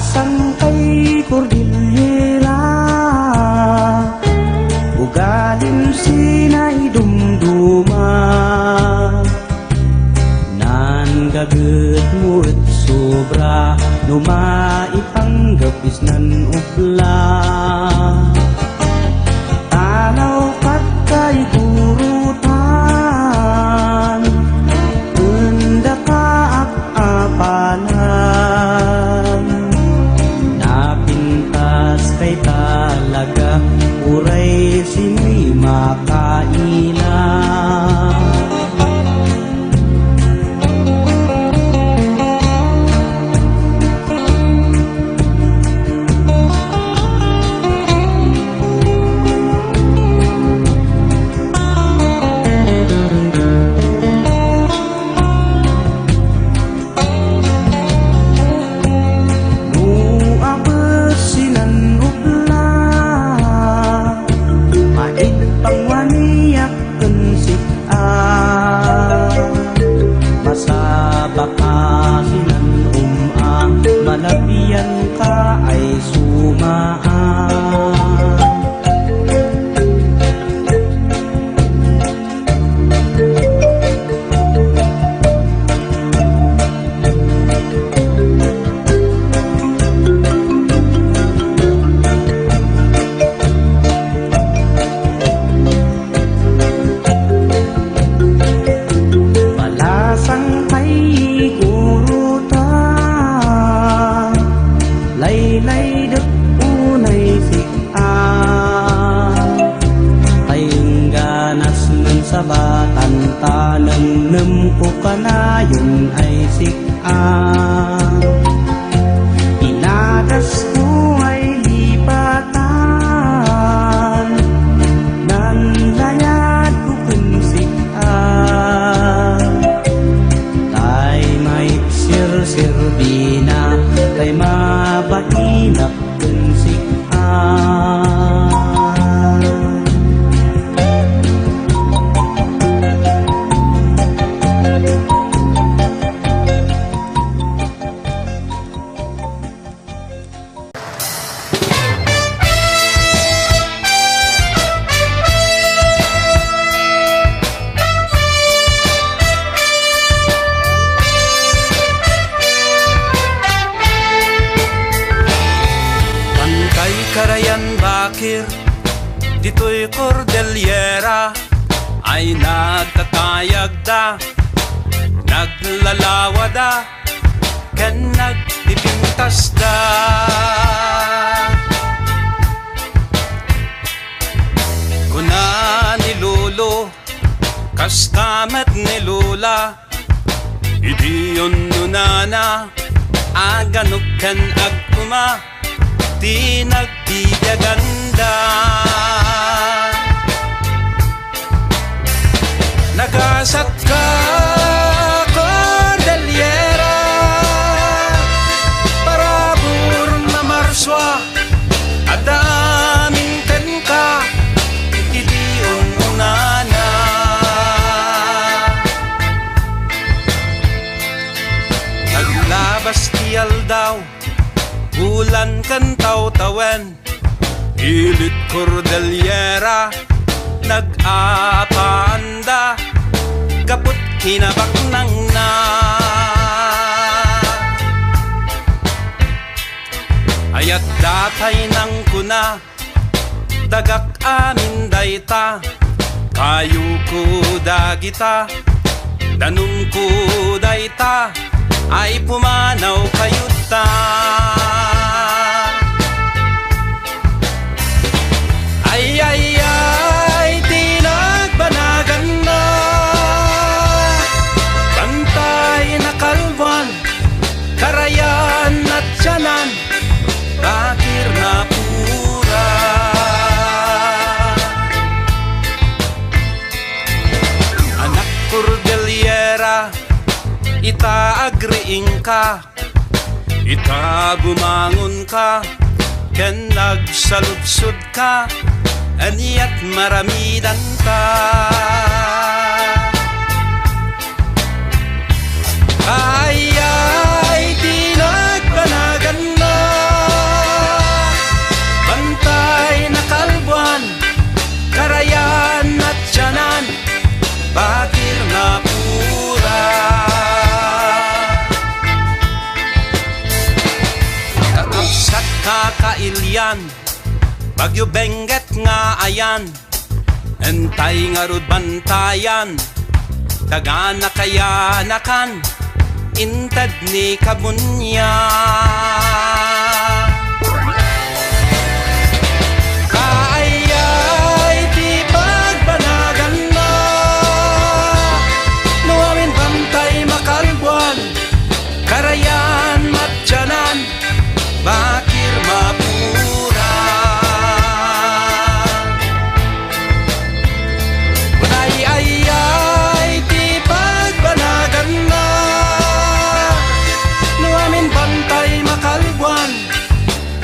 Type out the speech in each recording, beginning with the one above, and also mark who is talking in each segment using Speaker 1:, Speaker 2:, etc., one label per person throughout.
Speaker 1: Palasang kay Cordillera, ugaling sinay dumduma, nan gaget mo at sobra, numaipanggapis nan upla. Tanaw kat kay kurutan, unda ka apalan, napintas kay talaga, uray sino'y makailan. Malapian ka ay sumaan. Palasang kay kurutan, laylay dek unay sikaan, tayong ganas ng sabatan, tanang nempo kanayon ay sikaan. Inagas ko ay lipatan, nanlayad ko kunsikaan, tay may sir-sirbina, tay mabatinap kunsikaan.
Speaker 2: Karayan Bakir, dito'y Cordillera, ay nagtatayag da, naglalawa da, ken nagpipintas da. Kuna ni Lolo, kastamat ni Lola, idi yun nunana, aganok ken agpuma, di nagtiyaganda. Nagasat ka Cordillera, parabur na marswa, adaming ten ka, itiyon unana. Naglabas tiyal daw, bulan kan taw-tawen, ilit Cordillera, nag-apanda, kaput kinabak nang na. Ayat datay nang kuna, dagak amin dayta, kayu ko dagita, danum ko dayta, ay pumanaw kayuta. Ay, ay, ay, tinagbanagan na, bantay na kalwan, karayan at tiyanan, Bakir na pura. Anak Cordillera, ita agriing ka, ita bumangon ka, ken nagsaludsod ka, aniat maramidan ka. Ay, ay, di nagpanagan na, ayan, Bagyo Benguet nga ayan, entay nga rod bantayan, daga na kaya nakan, intad ni kabunya. Kaayay di pagbanagan na, nuawin bantay makalbuan, karayan matyanan, bakir mapura. Ay di pagbanagan na, nuamin bantay makalbuan,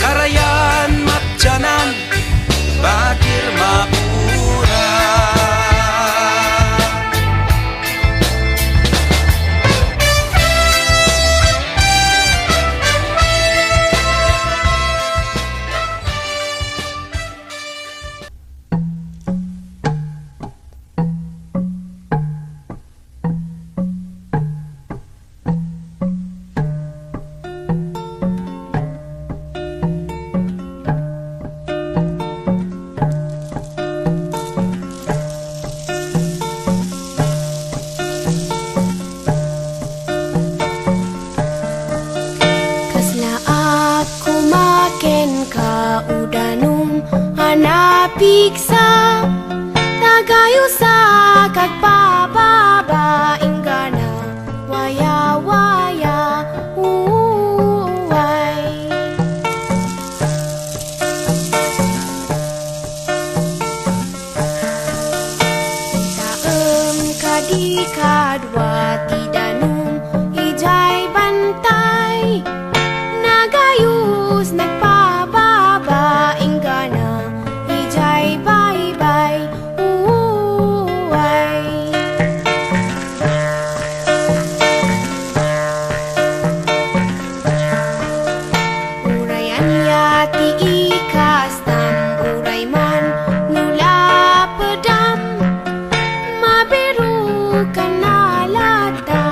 Speaker 2: karayan matyanan, bakir mapura.
Speaker 3: Kaslaat kumaken ka udanum hanapiksa tagayo sa kagpababa ingana waya waya uway taem kadi kadwa tidanum ijay bantay nagayus nagpababa ingana ijay bye-bye uway urayan yati ikastam uray man nula pedam mabiru kanalata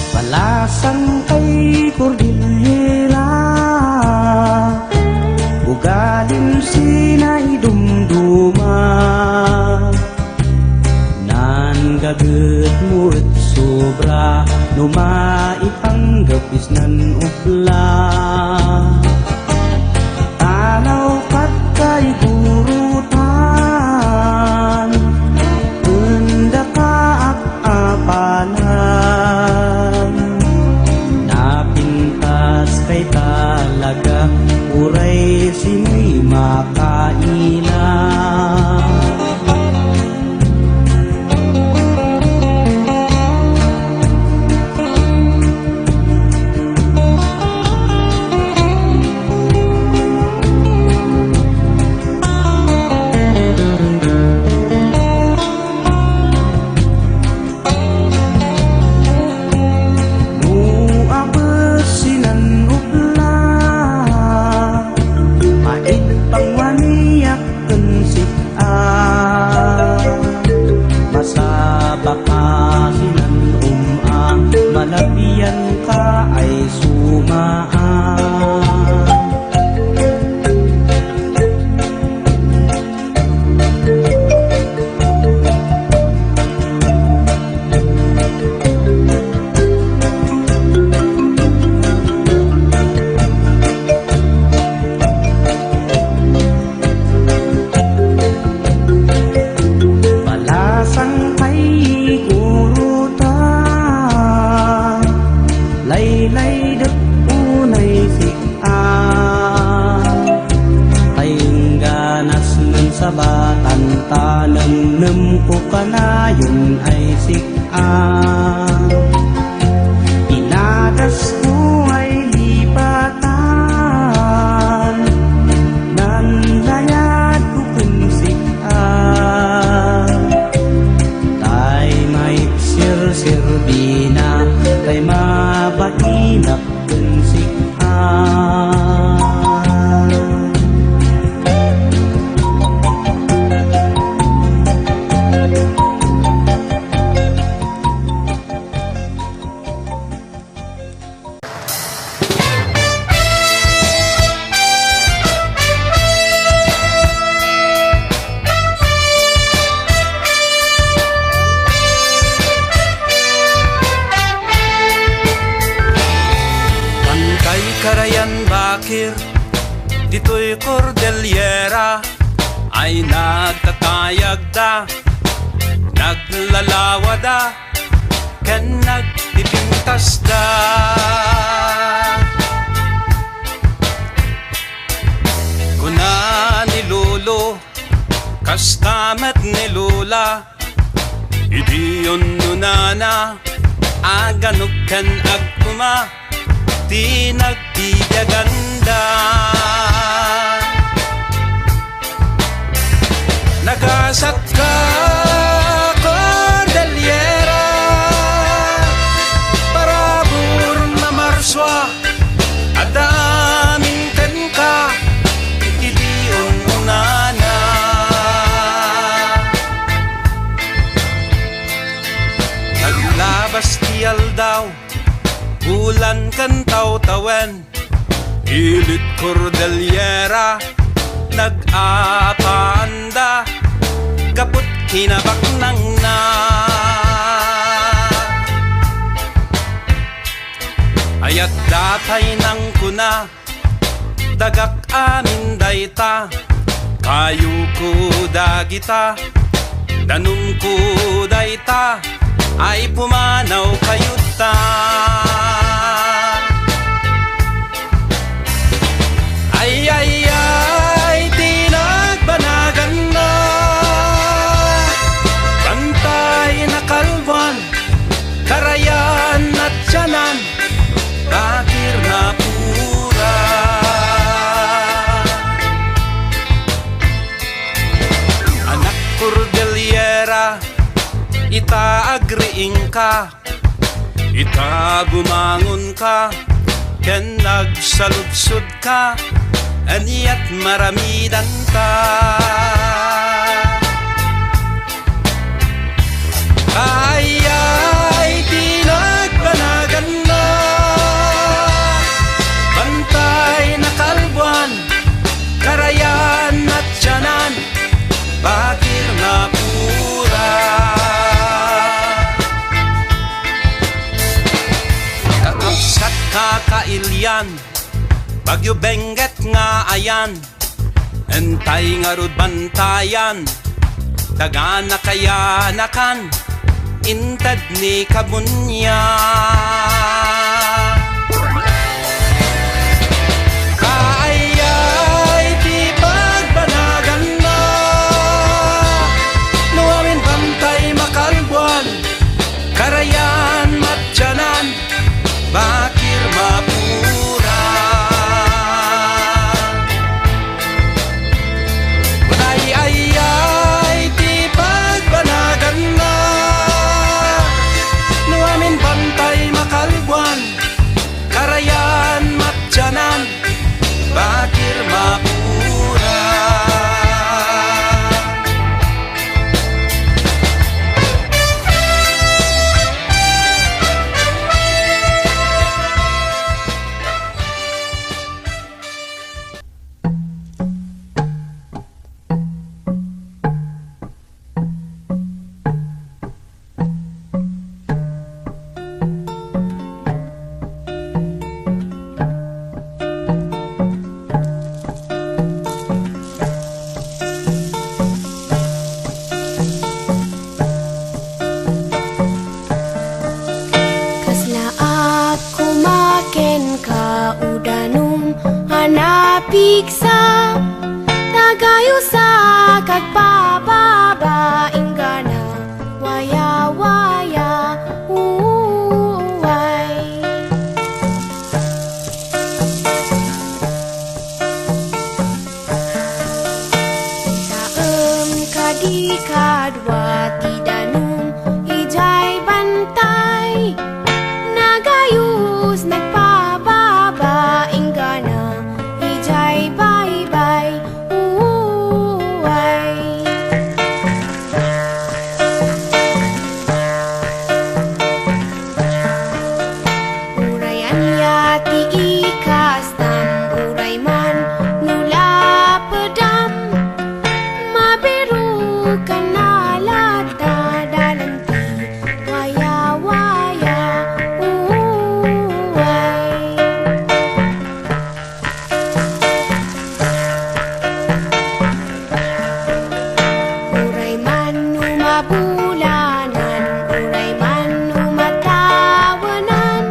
Speaker 1: Palasan kay Cordillera, ugalim sinay dumduma, nan gaget murit sobra, numaipanggapis nan upla. Tanaw kat kay gurutan, enda kaak apanan, napintas kay talaga, uray simoy makailan. kabatan tanem ko kanayon ay sikan. Inagas ko ay lipatan, nanlayad ko kunsikan. Tay may sir-sirbina, tay mabatinap kunsikan.
Speaker 2: Karayan Bakir, dito'y Cordillera ay nagtatayag da, naglalawad da, ken nagtipintas da. Kuna ni Lolo, kastamat ni Lola, idi yun nunana, aganok ken agtuma, di nagtiyaganda. Nagasat ka Cordillera, parabur na marswa, adaming ten ka, itiyon unana. Naglabas tiyal daw, bulan kan taw-tawen, ilit Cordillera, nag-apanda, kaput kinabak nang na. Ayat datay nang kuna, dagak amin dayta, kayu ko dagita, danum ko dayta, ay pumanaw kayuta. Ay, ay, ay, di nagbanagan na, bantay na kalwan, karayan at tiyanan, bakir na pura. Anak Cordillera, ita agriing ka, ita bumangon ka, ken nagsaludsod ka, aniat maramidan ka. Ay, ay, di nagbanagan na, bantay na kalbuan, karayan at tiyanan, bakir na pura. Kakapsat kakailyan, Bagyo Benguet nga ayan, entay nga rod bantayan, daga na kaya nakan, intad ni kabunya. Kaayay di pagbanagan na, nuwamin bantay makalbuan, karayan matyanan, bakir mapura. Ay, di pagbanagan na, nuwamin bantay makalbuan, karayan matyanan, bakir mapura.
Speaker 3: Piksa tagayo sa nagpababa ingana waya waya uway taem kadi kadwa tidanum hijay bantay nagayus nagpababa ingana hijay bye-bye uway urayan yati ikastam uray man nula pedam mabiru kanalata dalanti waya waya uway uray man umabulanan uray man umatawanan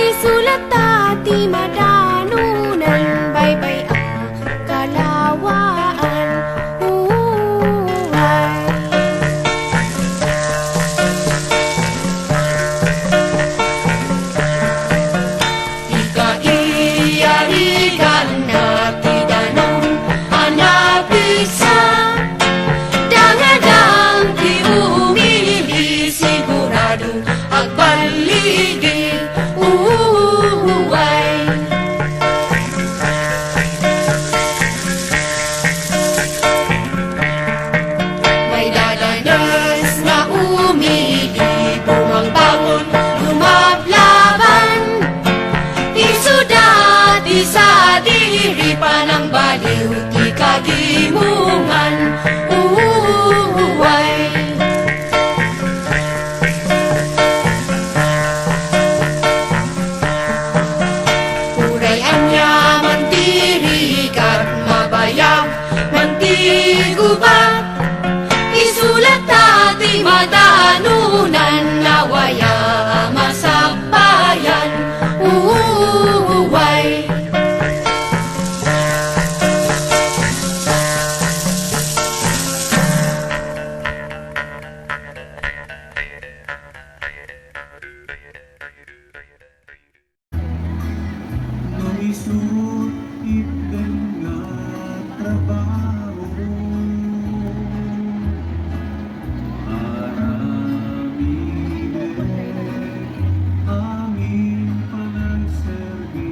Speaker 3: isulat tati madanunan bye-bye kalawaan uway
Speaker 2: Ika-iyarikan na tidanong anabisa Dangadang ti umili sigurado agbaligi uway May dadanas na umili bumangbangon lumablaban Isudat isa diri pa ng baliw ti kadimungan uway Urayan niya mantirikat mabayag mantigubat Isulat tati madanunan nawaya masabayan uway
Speaker 1: Lumisot itin nga trabaho Aramide aming panagserbi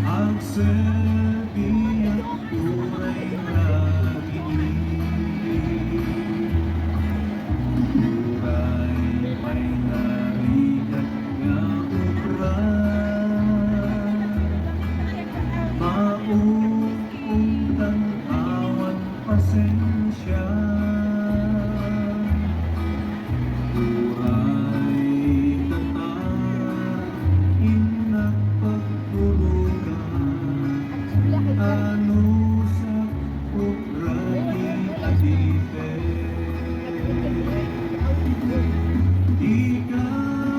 Speaker 1: Agserbi at tunay na Turay may narigat nga ubran Mauuntang awan pasensya Turay kata inak pagtulugan Ano sa ugrati adite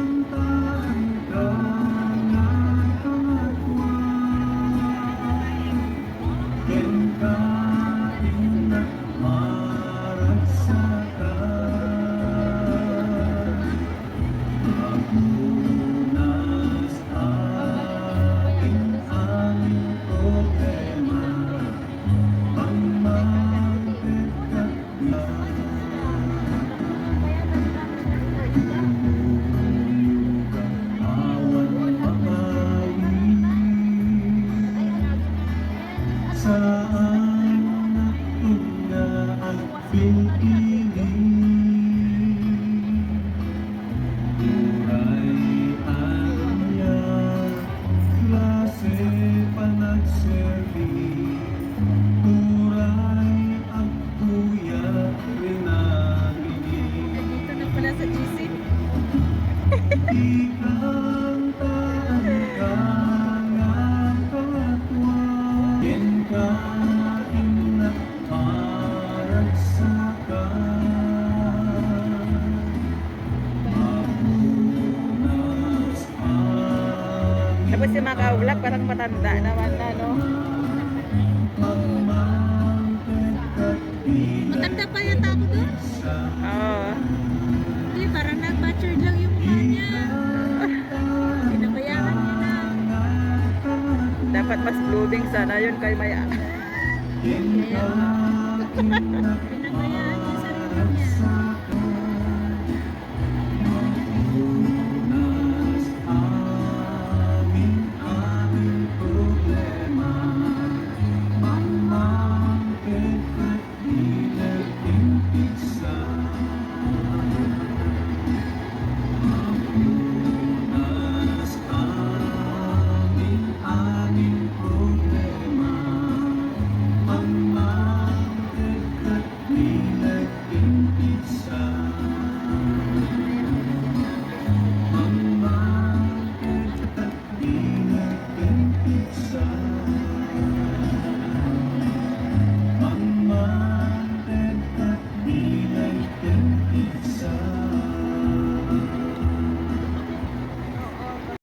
Speaker 1: Ikantaan ka ng pangatwan Ken ka inak maragsakan Magunas akin ang problema Pangmantet ka lang awan makawi Saan natunga ang pinili Turay anya klase panagserbi Turay ang kuya rinabili
Speaker 4: Dito na pala sa GC.
Speaker 1: Ikantaan ka ng katwan Yen ka inak maragsakan Magunas
Speaker 4: Tapos yung mga ka-vlog parang matanda naman na, no?
Speaker 1: pangmantet
Speaker 4: sana yun kay Maya.
Speaker 1: Pinabayaan niya sarili niya.